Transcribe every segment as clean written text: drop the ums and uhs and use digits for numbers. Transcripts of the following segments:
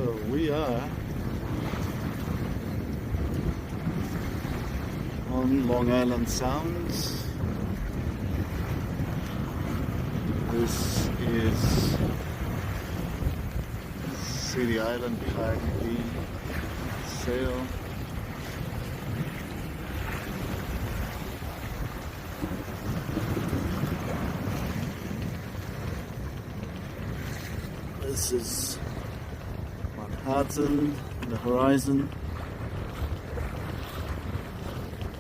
So we are on Long Island Sound. This is City Island behind the sail. This is Manhattan, the horizon,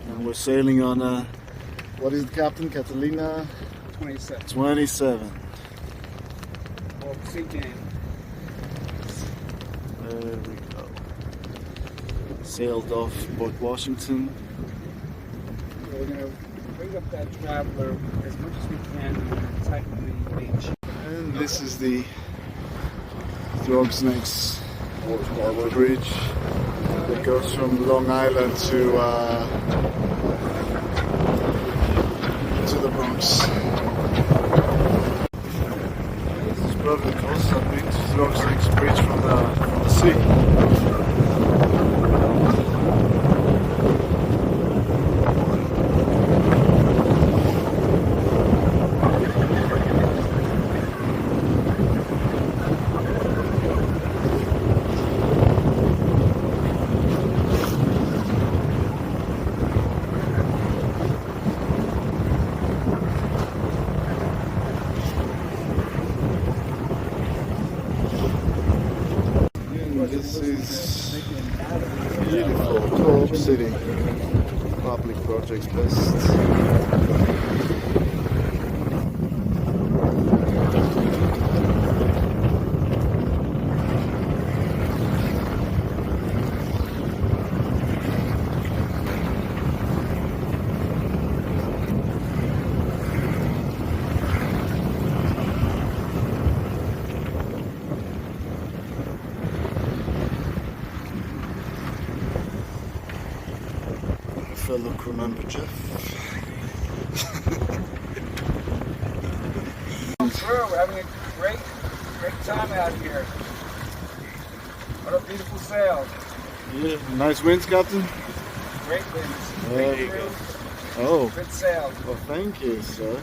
and we're sailing on a, what is it, Captain? Catalina? 27. 27. Well, sink in. There we go. Sailed off Port Washington. So we're going to bring up that traveler as much as we can and tighten the beach. And this is the Frog Snakes Bridge that goes from Long Island to the Bronx. This is probably the closest I've been to Frog Snakes Bridge from the sea. This is beautiful, Co-op City, public projects best. Fellow crew member Jeff. We're having a great time out here. What a beautiful sail. Yeah, nice winds, Captain. Great winds. There you go. Oh, Good sail. well, thank you, sir.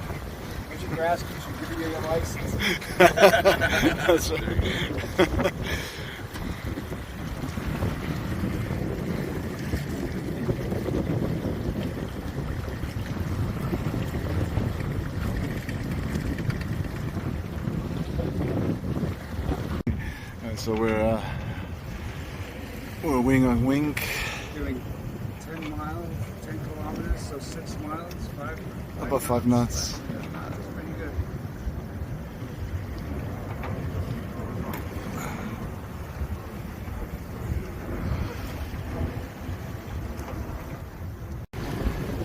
Richard Grasky should give you your license. That's right. So we're wing on wing. Doing 10 miles, 10 kilometers, so 6 miles, 5. About 5 knots. That's pretty good.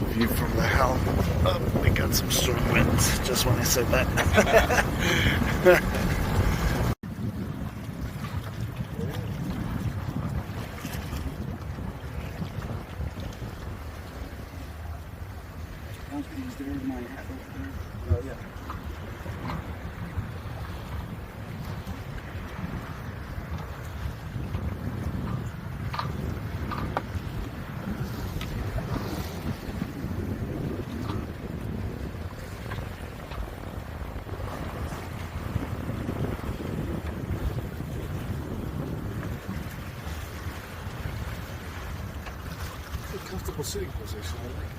View from the helm. Oh, we got some strong wind just when I said that. Is there my hat over there? Oh, yeah. Comfortable sitting position, I like.